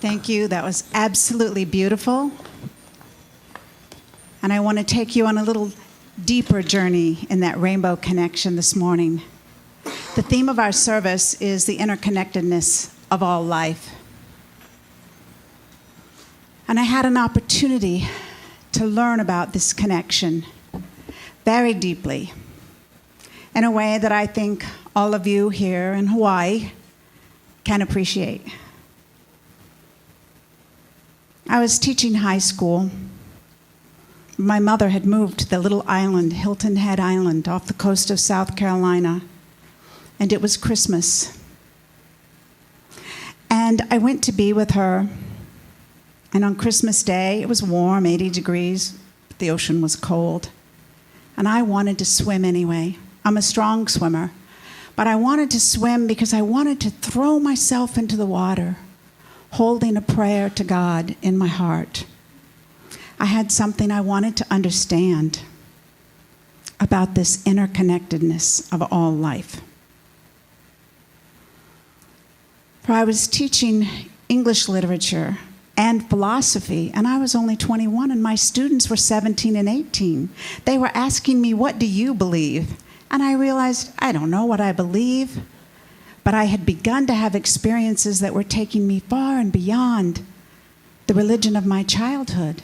Thank you. That was absolutely beautiful. And I want to take you on a little deeper journey in that rainbow connection this morning. The theme of our service is the interconnectedness of all life. And I had an opportunity to learn about this connection very deeply in a way that I think all of you here in Hawaii can appreciate. I was teaching high school. My mother had moved to the little island, Hilton Head Island, off the coast of South Carolina, and it was Christmas. And I went to be with her, and on Christmas Day, it was warm, 80 degrees, but the ocean was cold. And I wanted to swim anyway. I'm a strong swimmer, but I wanted to swim because I wanted to throw myself into the water, holding a prayer to God in my heart. I had something I wanted to understand about this interconnectedness of all life. For I was teaching English literature and philosophy, and I was only 21, and my students were 17 and 18. They were asking me, "What do you believe?" And I realized, I don't know what I believe, but I had begun to have experiences that were taking me far and beyond the religion of my childhood.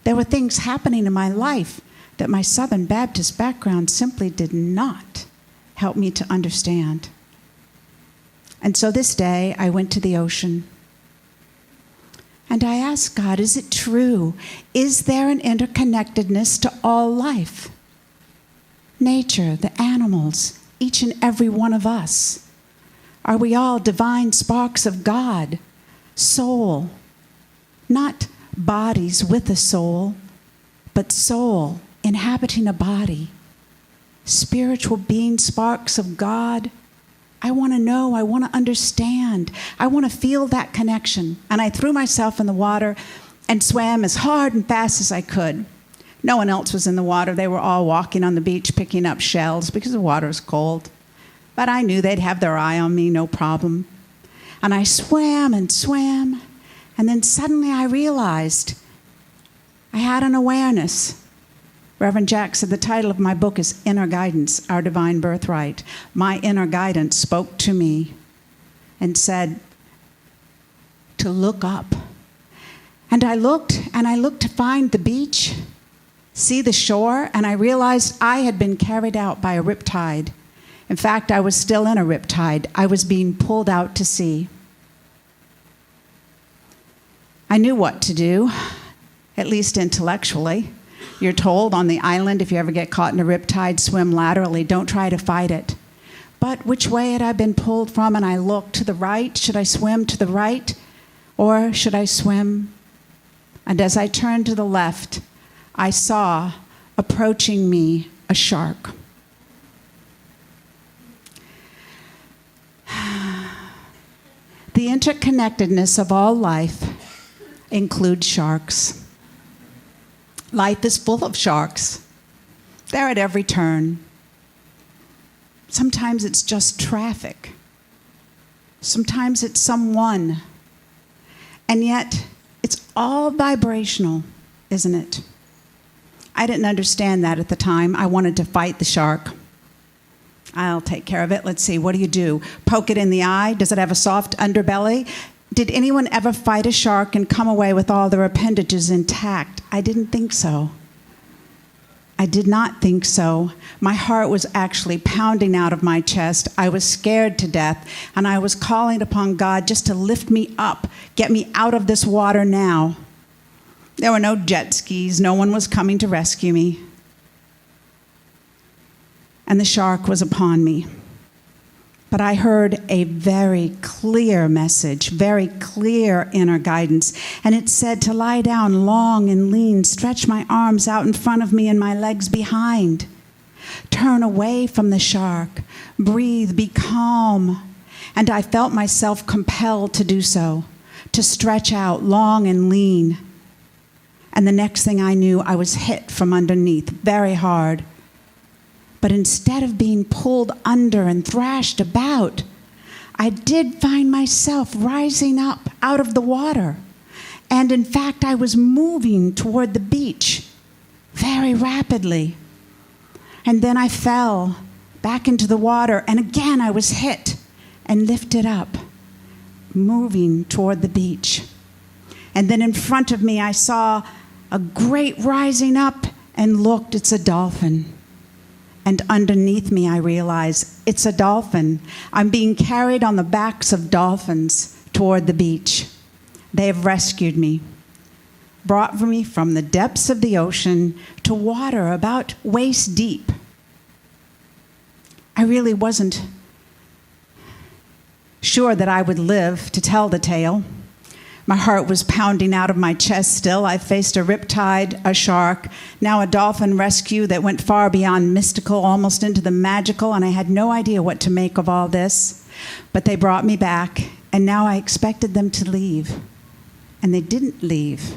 There were things happening in my life that my Southern Baptist background simply did not help me to understand. And so this day, I went to the ocean. And I asked God, is it true? Is there an interconnectedness to all life? Nature, the animals, each and every one of us. Are we all divine sparks of God? Soul, not bodies with a soul, but soul inhabiting a body. Spiritual being, sparks of God. I want to know, I want to understand, I want to feel that connection. And I threw myself in the water and swam as hard and fast as I could. No one else was in the water. They were all walking on the beach picking up shells because the water was cold. But I knew they'd have their eye on me, no problem. And I swam and swam, and then suddenly I realized I had an awareness. Reverend Jack said the title of my book is Inner Guidance, Our Divine Birthright. My inner guidance spoke to me and said to look up. And I looked to find the beach, see the shore, and I realized I had been carried out by a riptide. In fact, I was still in a riptide. I was being pulled out to sea. I knew what to do, at least intellectually. You're told on the island, if you ever get caught in a riptide, swim laterally. Don't try to fight it. But which way had I been pulled from? And I looked to the right. Should I swim to the right? Or should I swim? And as I turned to the left, I saw approaching me a shark. The interconnectedness of all life includes sharks. Life is full of sharks. They're at every turn. Sometimes it's just traffic. Sometimes it's someone. And yet, it's all vibrational, isn't it? I didn't understand that at the time. I wanted to fight the shark. I'll take care of it. Let's see, what do? Poke it in the eye? Does it have a soft underbelly? Did anyone ever fight a shark and come away with all their appendages intact? I didn't think so. I did not think so. My heart was actually pounding out of my chest. I was scared to death, and I was calling upon God just to lift me up, get me out of this water now. There were no jet skis. No one was coming to rescue me. And the shark was upon me. But I heard a very clear message, very clear inner guidance. And it said to lie down long and lean, stretch my arms out in front of me and my legs behind. Turn away from the shark. Breathe, be calm. And I felt myself compelled to do so, to stretch out long and lean. And the next thing I knew, I was hit from underneath very hard. But instead of being pulled under and thrashed about, I did find myself rising up out of the water. And in fact, I was moving toward the beach very rapidly. And then I fell back into the water, and again I was hit and lifted up, moving toward the beach. And then in front of me, I saw a great rising up and looked, it's a dolphin. And underneath me, I realized it's a dolphin. I'm being carried on the backs of dolphins toward the beach. They have rescued me, brought me from the depths of the ocean to water about waist deep. I really wasn't sure that I would live to tell the tale. My heart was pounding out of my chest still. I faced a riptide, a shark, now a dolphin rescue that went far beyond mystical, almost into the magical, and I had no idea what to make of all this. But they brought me back, and now I expected them to leave. And they didn't leave.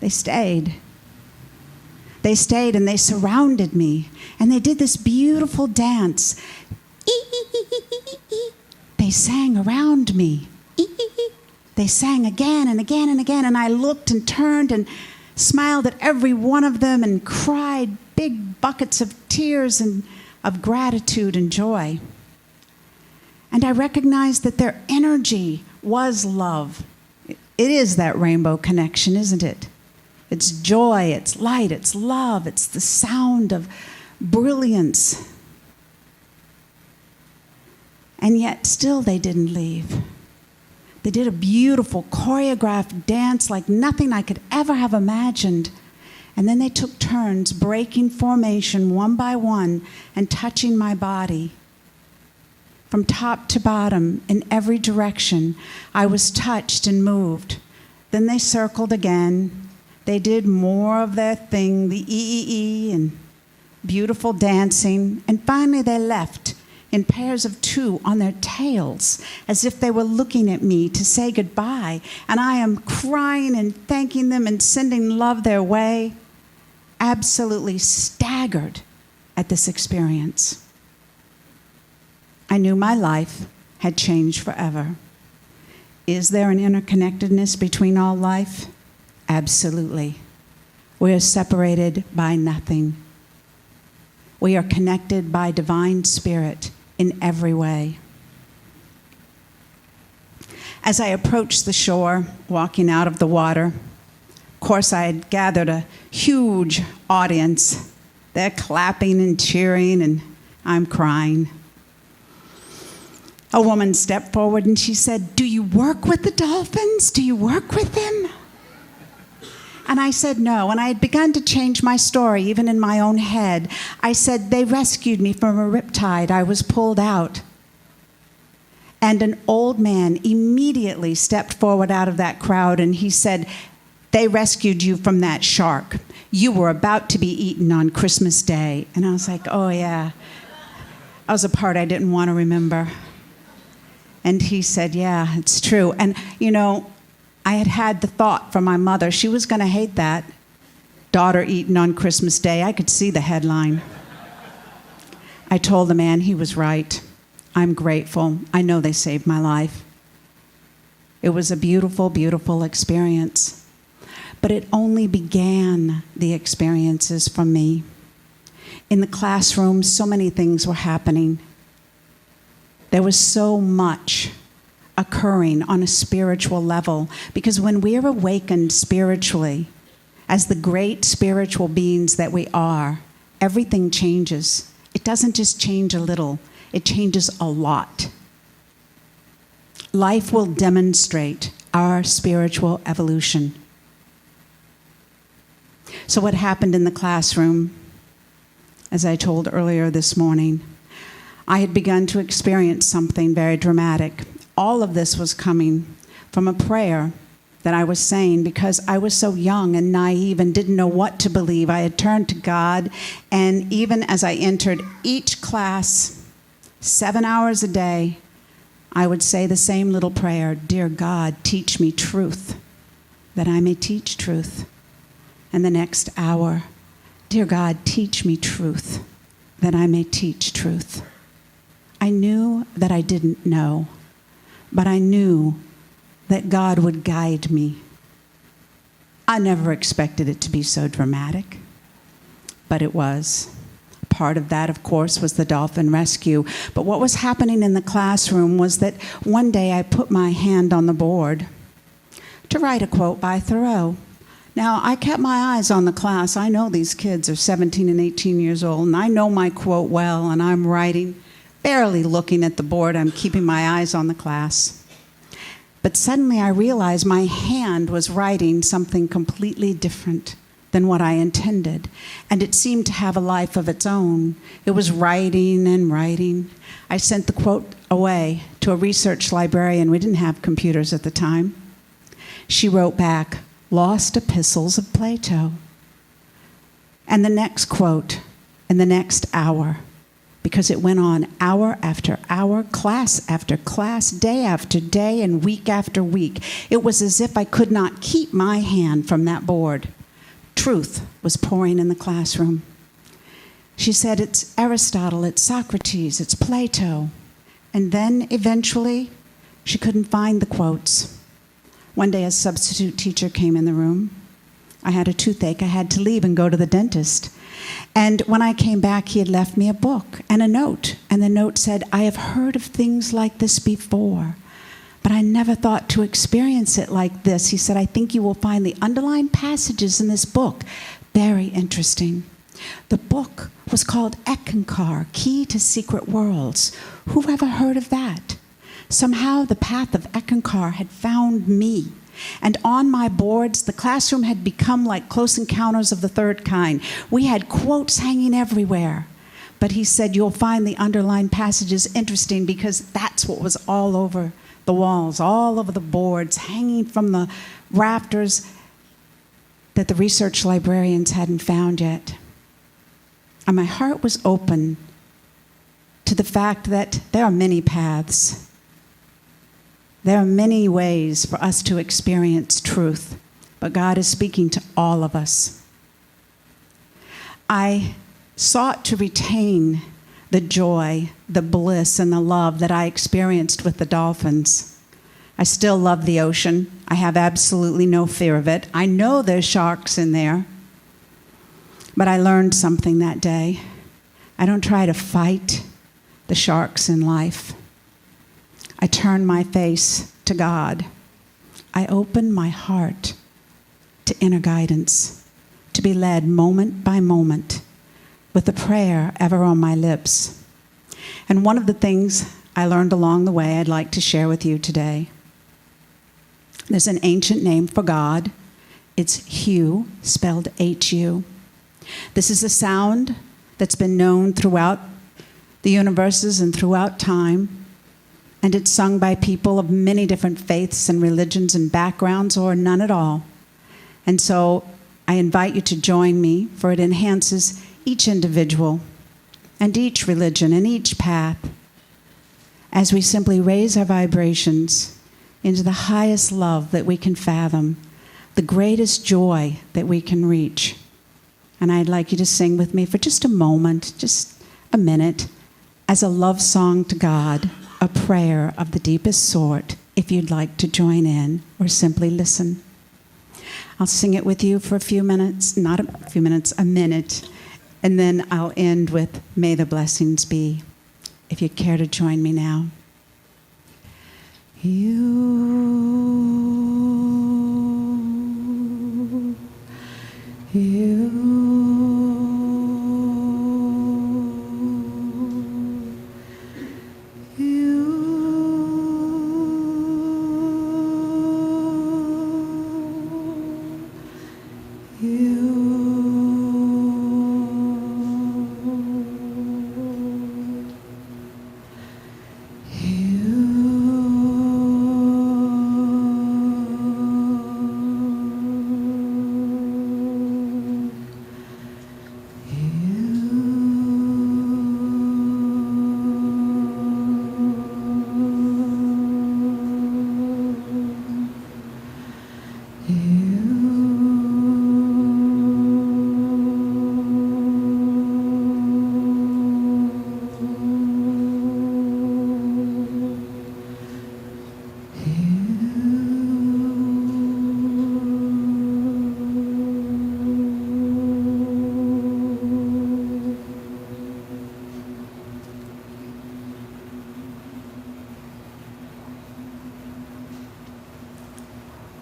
They stayed. They stayed and they surrounded me, and they did this beautiful dance. They sang around me. They sang again and again and again, and I looked and turned and smiled at every one of them and cried big buckets of tears and of gratitude and joy. And I recognized that their energy was love. It is that rainbow connection, isn't it? It's joy, it's light, it's love, it's the sound of brilliance. And yet still they didn't leave. They did a beautiful choreographed dance like nothing I could ever have imagined. And then they took turns breaking formation one by one and touching my body. From top to bottom, in every direction, I was touched and moved. Then they circled again. They did more of their thing, the E and beautiful dancing. And finally they left in pairs of two on their tails, as if they were looking at me to say goodbye. And I am crying and thanking them and sending love their way, absolutely staggered at this experience. I knew my life had changed forever. Is there an interconnectedness between all life? Absolutely. We are separated by nothing. We are connected by divine spirit in every way. As I approached the shore, walking out of the water, of course I had gathered a huge audience. They're clapping and cheering, and I'm crying. A woman stepped forward and she said, "Do you work with the dolphins? Do you work with them?" And I said no, and I had begun to change my story, even in my own head. I said, "They rescued me from a riptide. I was pulled out." And an old man immediately stepped forward out of that crowd, and he said, "They rescued you from that shark. You were about to be eaten on Christmas Day." And I was like, oh yeah. That was a part I didn't want to remember. And he said, "Yeah, it's true." And you know, I had the thought from my mother, she was going to hate that. Daughter eaten on Christmas Day. I could see the headline. I told the man he was right. I'm grateful. I know they saved my life. It was a beautiful, beautiful experience. But it only began the experiences for me. In the classroom, so many things were happening. There was so much occurring on a spiritual level, because when we're awakened spiritually, as the great spiritual beings that we are, everything changes. It doesn't just change a little, it changes a lot. Life will demonstrate our spiritual evolution. So what happened in the classroom, as I told earlier this morning, I had begun to experience something very dramatic. All of this was coming from a prayer that I was saying because I was so young and naive and didn't know what to believe. I had turned to God, and even as I entered each class, 7 hours a day, I would say the same little prayer, "Dear God, teach me truth, that I may teach truth." And the next hour, "Dear God, teach me truth, that I may teach truth." I knew that I didn't know, but I knew that God would guide me. I never expected it to be so dramatic, but it was. Part of that, of course, was the dolphin rescue. But what was happening in the classroom was that one day I put my hand on the board to write a quote by Thoreau. Now, I kept my eyes on the class. I know these kids are 17 and 18 years old, and I know my quote well, and I'm writing, barely looking at the board. I'm keeping my eyes on the class. But suddenly I realized my hand was writing something completely different than what I intended, and it seemed to have a life of its own. It was writing and writing. I sent the quote away to a research librarian. We didn't have computers at the time. She wrote back, "Lost epistles of Plato." And the next quote in the next hour, because it went on hour after hour, class after class, day after day, and week after week. It was as if I could not keep my hand from that board. Truth was pouring in the classroom. She said, "It's Aristotle, it's Socrates, it's Plato." And then eventually, she couldn't find the quotes. One day a substitute teacher came in the room. I had a toothache. I had to leave and go to the dentist. And when I came back, he had left me a book and a note. And the note said, "I have heard of things like this before, but I never thought to experience it like this." He said, "I think you will find the underlined passages in this book very interesting." The book was called Eckankar, Key to Secret Worlds. Who ever heard of that? Somehow the path of Eckankar had found me. And on my boards, the classroom had become like Close Encounters of the Third Kind. We had quotes hanging everywhere. But he said, "You'll find the underlined passages interesting," because that's what was all over the walls, all over the boards, hanging from the rafters that the research librarians hadn't found yet. And my heart was open to the fact that there are many paths. There are many ways for us to experience truth, but God is speaking to all of us. I sought to retain the joy, the bliss, and the love that I experienced with the dolphins. I still love the ocean. I have absolutely no fear of it. I know there's sharks in there. But I learned something that day. I don't try to fight the sharks in life. I turn my face to God. I open my heart to inner guidance, to be led moment by moment with a prayer ever on my lips. And one of the things I learned along the way I'd like to share with you today. There's an ancient name for God. It's Hu, spelled H-U. This is a sound that's been known throughout the universes and throughout time. And it's sung by people of many different faiths and religions and backgrounds, or none at all. And so I invite you to join me, for it enhances each individual and each religion and each path as we simply raise our vibrations into the highest love that we can fathom, the greatest joy that we can reach. And I'd like you to sing with me for just a moment, just a minute, as a love song to God, a prayer of the deepest sort, if you'd like to join in or simply listen. I'll sing it with you for a few minutes, not a few minutes, a minute, and then I'll end with "May the blessings be," if you'd care to join me now.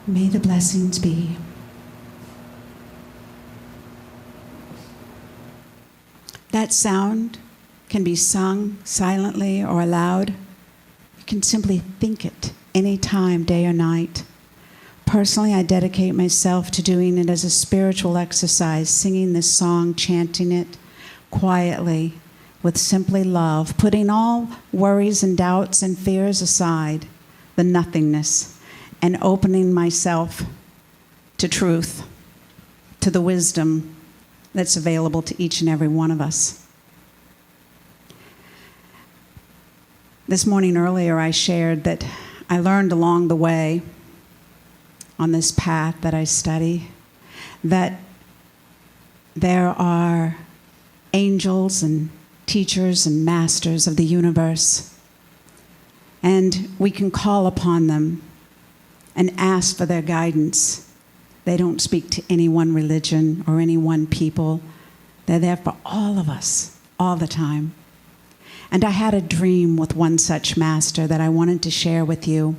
May the blessings be. That sound can be sung silently or aloud. You can simply think it anytime, day or night. Personally, I dedicate myself to doing it as a spiritual exercise, singing this song, chanting it quietly with simply love, putting all worries and doubts and fears aside, the nothingness, and opening myself to truth, to the wisdom that's available to each and every one of us. This morning earlier, I shared that I learned along the way on this path that I study that there are angels and teachers and masters of the universe, and we can call upon them and ask for their guidance. They don't speak to any one religion or any one people. They're there for all of us, all the time. And I had a dream with one such master that I wanted to share with you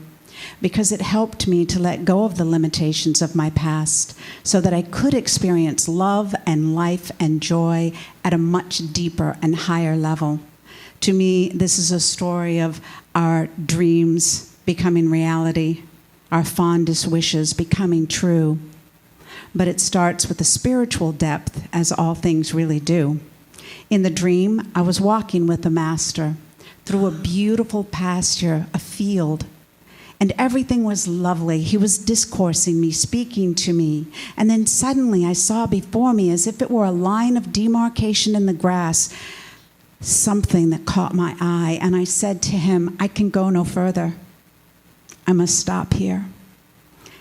because it helped me to let go of the limitations of my past so that I could experience love and life and joy at a much deeper and higher level. To me, this is a story of our dreams becoming reality, our fondest wishes becoming true. But it starts with a spiritual depth, as all things really do. In the dream, I was walking with the master through a beautiful pasture, a field, and everything was lovely. He was discoursing me, speaking to me. And then suddenly I saw before me, as if it were a line of demarcation in the grass, something that caught my eye. And I said to him, I can go no further. I must stop here.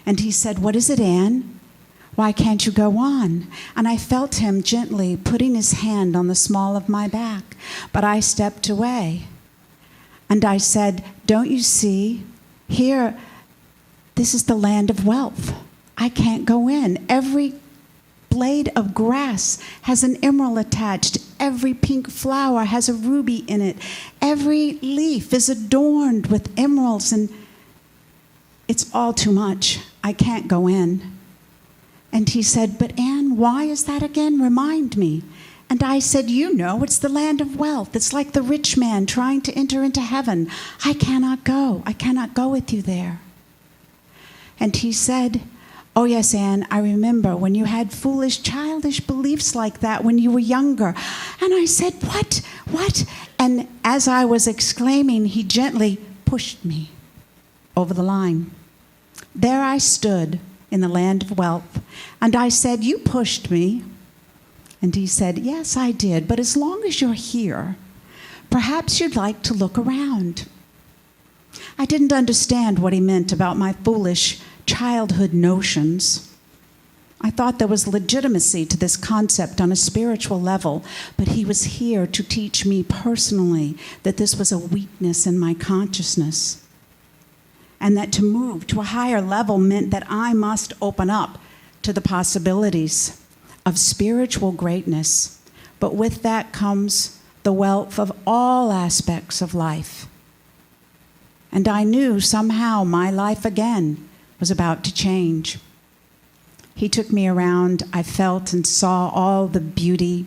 And he said, what is it, Anne? Why can't you go on? And I felt him gently putting his hand on the small of my back. But I stepped away. And I said, don't you see? Here, this is the land of wealth. I can't go in. Every blade of grass has an emerald attached. Every pink flower has a ruby in it. Every leaf is adorned with emeralds, and it's all too much. I can't go in. And he said, but Anne, why is that again? Remind me. And I said, you know, it's the land of wealth. It's like the rich man trying to enter into heaven. I cannot go. I cannot go with you there. And he said, oh yes, Anne, I remember when you had foolish, childish beliefs like that when you were younger. And I said, what? And as I was exclaiming, he gently pushed me over the line. There I stood in the land of wealth. And I said, you pushed me. And he said, yes, I did. But as long as you're here, perhaps you'd like to look around. I didn't understand what he meant about my foolish childhood notions. I thought there was legitimacy to this concept on a spiritual level, but he was here to teach me personally that this was a weakness in my consciousness, and that to move to a higher level meant that I must open up to the possibilities of spiritual greatness. But with that comes the wealth of all aspects of life. And I knew somehow my life again was about to change. He took me around. I felt and saw all the beauty.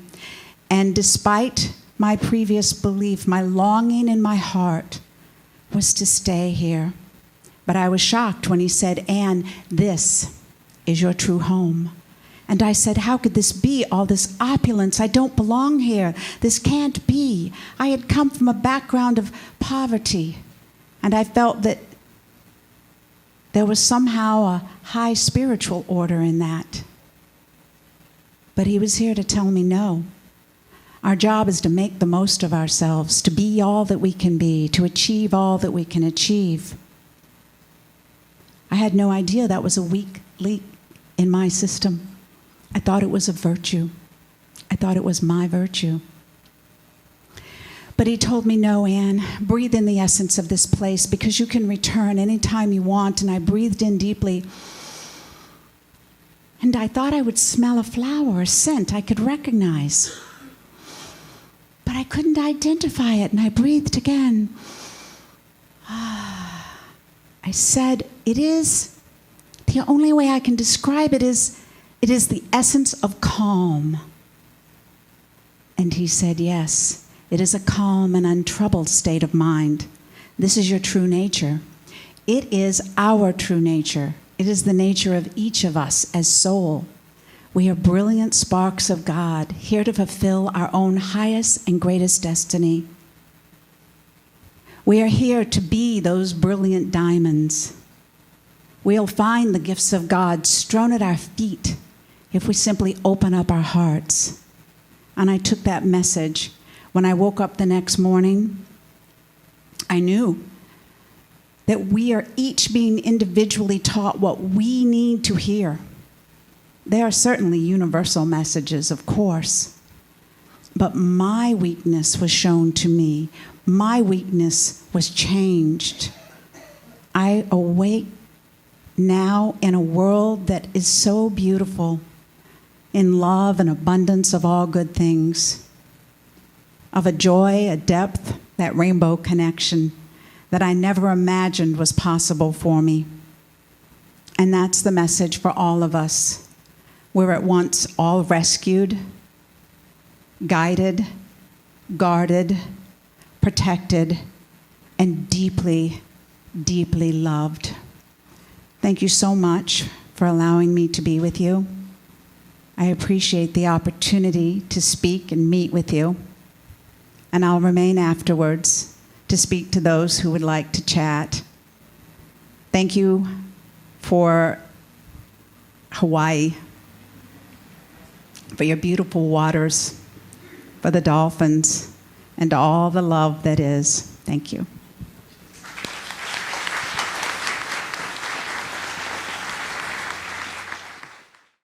And despite my previous belief, my longing in my heart was to stay here. But I was shocked when he said, Anne, this is your true home. And I said, how could this be, all this opulence? I don't belong here. This can't be. I had come from a background of poverty, and I felt that there was somehow a high spiritual order in that. But he was here to tell me no. Our job is to make the most of ourselves, to be all that we can be, to achieve all that we can achieve. I had no idea that was a weak link in my system. I thought it was a virtue. I thought it was my virtue. But he told me, no, Anne, breathe in the essence of this place because you can return anytime you want. And I breathed in deeply. And I thought I would smell a flower, a scent I could recognize. But I couldn't identify it, and I breathed again. I said, it is The only way I can describe it is the essence of calm. And he said, yes, it is a calm and untroubled state of mind. This is your true nature. It is our true nature. It is the nature of each of us as soul. We are brilliant sparks of God, here to fulfill our own highest and greatest destiny. We are here to be those brilliant diamonds. We'll find the gifts of God strewn at our feet if we simply open up our hearts. And I took that message. When I woke up the next morning, I knew that we are each being individually taught what we need to hear. There are certainly universal messages, of course, but my weakness was shown to me. My weakness was changed. I awake now in a world that is so beautiful, in love and abundance of all good things, of a joy, a depth, that rainbow connection that I never imagined was possible for me. And that's the message for all of us. We're at once all rescued, guided, guarded, protected, and deeply, deeply loved. Thank you so much for allowing me to be with you. I appreciate the opportunity to speak and meet with you, and I'll remain afterwards to speak to those who would like to chat. Thank you for Hawaii, for your beautiful waters, for the dolphins, and all the love that is. Thank you.